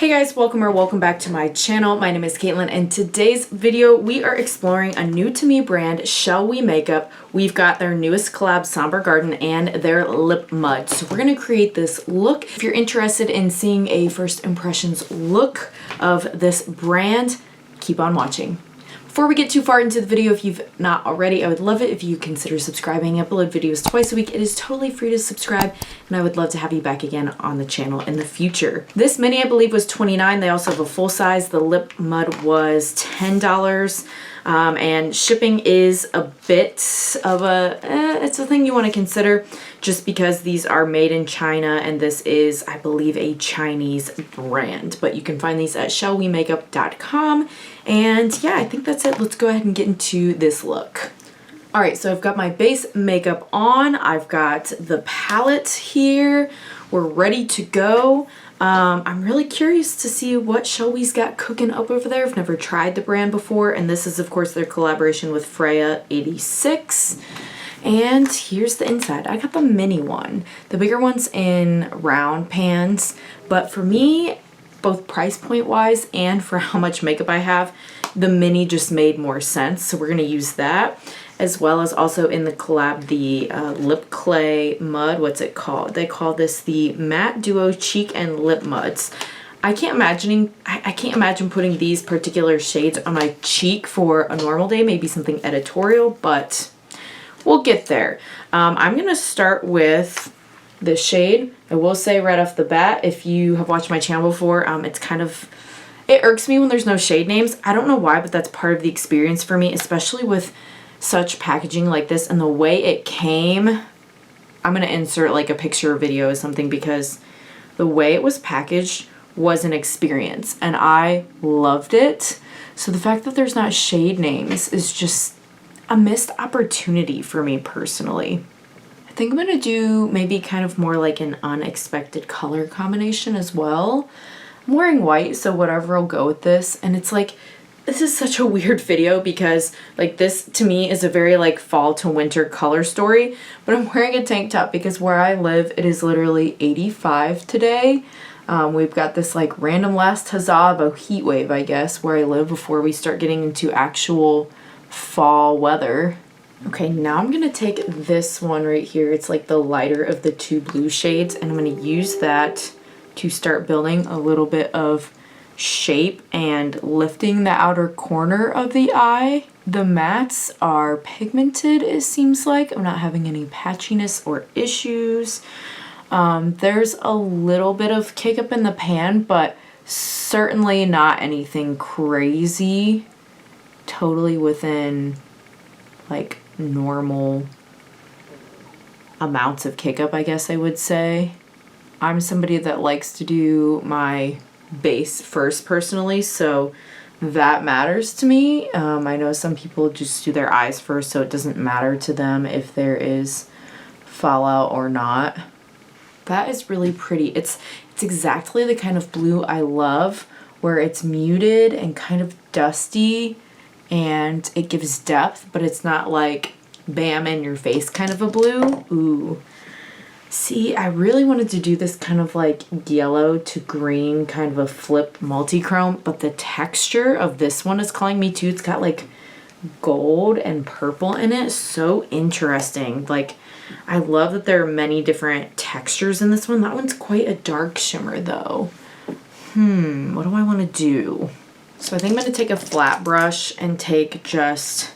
Hey guys, welcome back to my channel. My name is Caitlin, and today's video we are exploring a new to me brand, Shellwe Makeup. We've got their newest collab, Somber Garden, and their Lip Mud. So we're gonna create this look. If you're interested in seeing a first impressions look of this brand, keep on watching. Before we get too far into the video, if you've not already, I would love it if you consider subscribing. I upload videos twice a week. It is totally free to subscribe, and I would love to have you back again on the channel in the future. This mini, I believe, was $29. They also have a full size. The Lip Mud was $10. And shipping is a bit of it's a thing you want to consider just because these are made in China and this is, I believe, a Chinese brand. But you can find these at shellwemakeup.com. And yeah, I think that's it. Let's go ahead and get into this look. All right, so I've got my base makeup on. I've got the palette here. We're ready to go. I'm really curious to see what Shellwe's got cooking up over there. I've never tried the brand before, and this is of course their collaboration with Freya86. And here's the inside. I got the mini one. The bigger one's in round pans, but for me, both price point wise and for how much makeup I have, the mini just made more sense. So we're gonna use that, as well as also in the collab, the lip clay mud. What's it called? They call this the Matte Duo Cheek and Lip Muds. I can't imagine putting these particular shades on my cheek for a normal day, maybe something editorial, but we'll get there. I'm gonna start with this shade. I will say right off the bat, if you have watched my channel before, it irks me when there's no shade names. I don't know why, but that's part of the experience for me, especially with such packaging like this and the way it came. I'm gonna insert like a picture or video or something because the way it was packaged was an experience and I loved it. So the fact that there's not shade names is just a missed opportunity for me personally. I think I'm gonna do maybe kind of more like an unexpected color combination as well. I'm wearing white, so whatever, I'll go with this. And it's like, this is such a weird video because like this to me is a very like fall to winter color story, but I'm wearing a tank top because where I live it is literally 85 today. We've got this like random last huzzah of a heat wave, I guess, where I live before we start getting into actual fall weather. Okay, now I'm gonna take this one right here. It's like the lighter of the two blue shades, and I'm gonna use that to start building a little bit of shape and lifting the outer corner of the eye. The mattes are pigmented, it seems like. I'm not having any patchiness or issues. There's a little bit of kick up in the pan, but certainly not anything crazy. Totally within like normal amounts of kick up, I guess I would say. I'm somebody that likes to do my base first personally, so that matters to me. I know some people just do their eyes first, so it doesn't matter to them if there is fallout or not. That is really pretty. It's exactly the kind of blue I love, where it's muted and kind of dusty and it gives depth, but it's not like bam in your face kind of a blue. Ooh. See, I really wanted to do this kind of like yellow to green kind of a flip multi-chrome, but the texture of this one is calling me too. It's got like gold and purple in it. So interesting. Like, I love that there are many different textures in this one. That one's quite a dark shimmer though. What do I want to do? So I think I'm going to take a flat brush and take just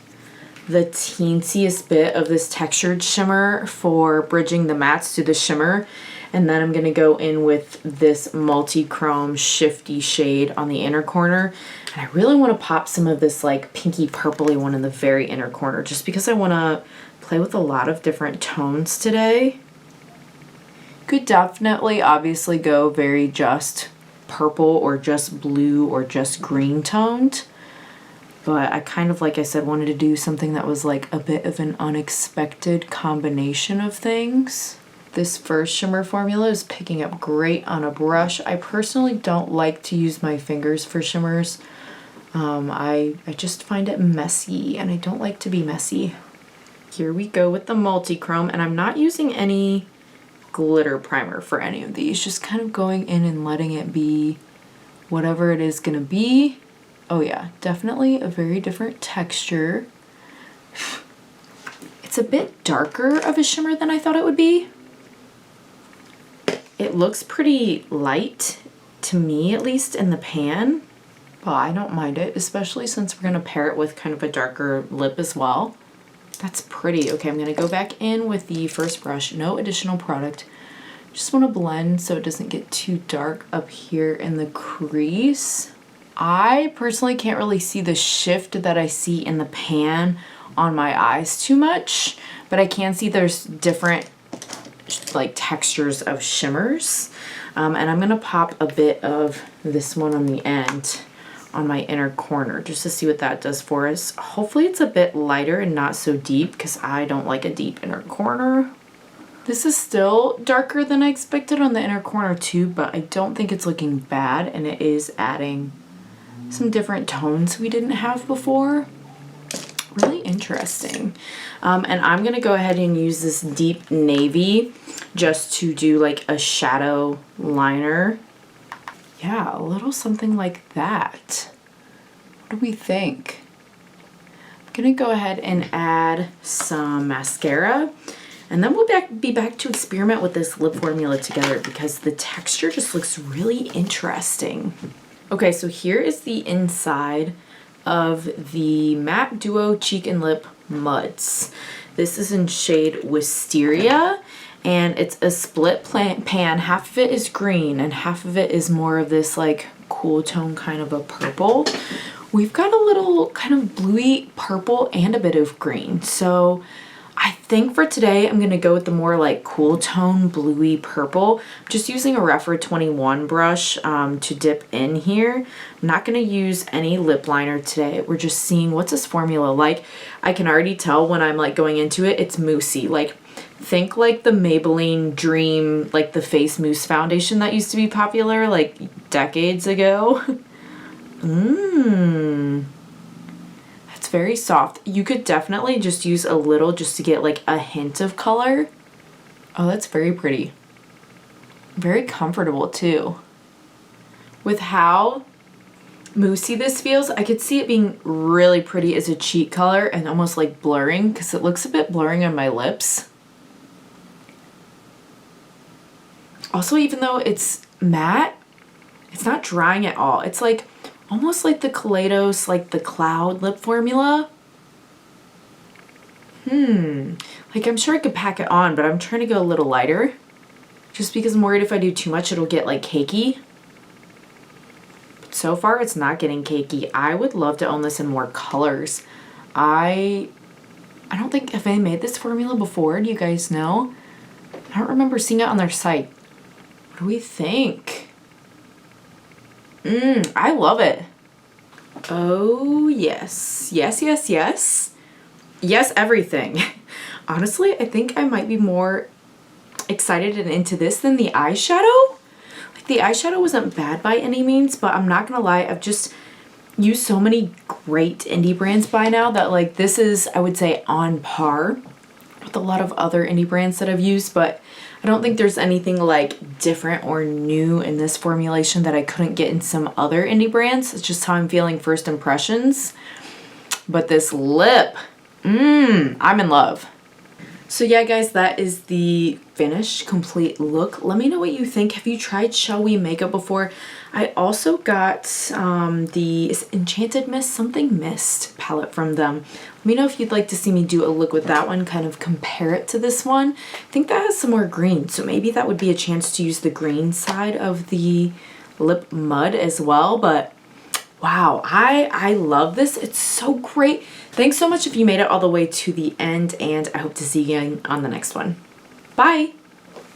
the teensiest bit of this textured shimmer for bridging the mattes to the shimmer, and then I'm going to go in with this multi-chrome shifty shade on the inner corner, and I really want to pop some of this like pinky purpley one in the very inner corner just because I want to play with a lot of different tones today. Could definitely obviously go very just purple or just blue or just green toned. But I kind of, like I said, wanted to do something that was like a bit of an unexpected combination of things. This first shimmer formula is picking up great on a brush. I personally don't like to use my fingers for shimmers. I just find it messy and I don't like to be messy. Here we go with the multi-chrome, and I'm not using any glitter primer for any of these, just kind of going in and letting it be whatever it is gonna be. Oh yeah, definitely a very different texture. It's a bit darker of a shimmer than I thought it would be. It looks pretty light to me, at least in the pan, but I don't mind it, especially since we're gonna pair it with kind of a darker lip as well. That's pretty. Okay, I'm gonna go back in with the first brush, no additional product. Just wanna blend so it doesn't get too dark up here in the crease. I personally can't really see the shift that I see in the pan on my eyes too much, but I can see there's different like textures of shimmers. And I'm gonna pop a bit of this one on the end on my inner corner just to see what that does for us. Hopefully it's a bit lighter and not so deep because I don't like a deep inner corner. This is still darker than I expected on the inner corner too, but I don't think it's looking bad, and it is adding some different tones we didn't have before. Really interesting. And I'm gonna go ahead and use this deep navy just to do like a shadow liner. Yeah, a little something like that. What do we think? I'm gonna go ahead and add some mascara, and then we'll be back to experiment with this lip formula together because the texture just looks really interesting. Okay, so here is the inside of the Matte Duo Cheek and Lip Muds. This is in shade Wisteria, and it's a split pan. Half of it is green and half of it is more of this like cool tone kind of a purple. We've got a little kind of bluey purple and a bit of green. So I think for today, I'm gonna go with the more like cool tone bluey purple. I'm just using a Refer 21 brush to dip in here. I'm not gonna use any lip liner today. We're just seeing what's this formula like. I can already tell when I'm like going into it, it's moussey. Like think like the Maybelline Dream, like the face mousse foundation that used to be popular like decades ago. It's very soft. You could definitely just use a little just to get like a hint of color. Oh, that's very pretty. Very comfortable too. With how moussey this feels, I could see it being really pretty as a cheek color and almost like blurring because it looks a bit blurring on my lips. Also, even though it's matte, it's not drying at all. It's like almost like the Kaleidos, like the Cloud lip formula. Like I'm sure I could pack it on, but I'm trying to go a little lighter just because I'm worried if I do too much, it'll get like cakey. But so far it's not getting cakey. I would love to own this in more colors. I don't think, have they made this formula before? Do you guys know? I don't remember seeing it on their site. What do we think? I love it. Oh, yes. Yes, yes, yes. Yes, everything. Honestly, I think I might be more excited and into this than the eyeshadow. Like the eyeshadow wasn't bad by any means, but I'm not gonna lie, I've just used so many great indie brands by now that like this is, I would say, on par with a lot of other indie brands that I've used, but I don't think there's anything like different or new in this formulation that I couldn't get in some other indie brands. It's just how I'm feeling first impressions. But this lip, I'm in love. So yeah, guys, that is the finished complete look. Let me know what you think. Have you tried Shellwe makeup before? I also got the Enchanted Mist, something mist palette from them. Let me know if you'd like to see me do a look with that one, kind of compare it to this one. I think that has some more green, so maybe that would be a chance to use the green side of the Lip Mud as well. But wow, I love this. It's so great. Thanks so much if you made it all the way to the end, and I hope to see you again on the next one. Bye!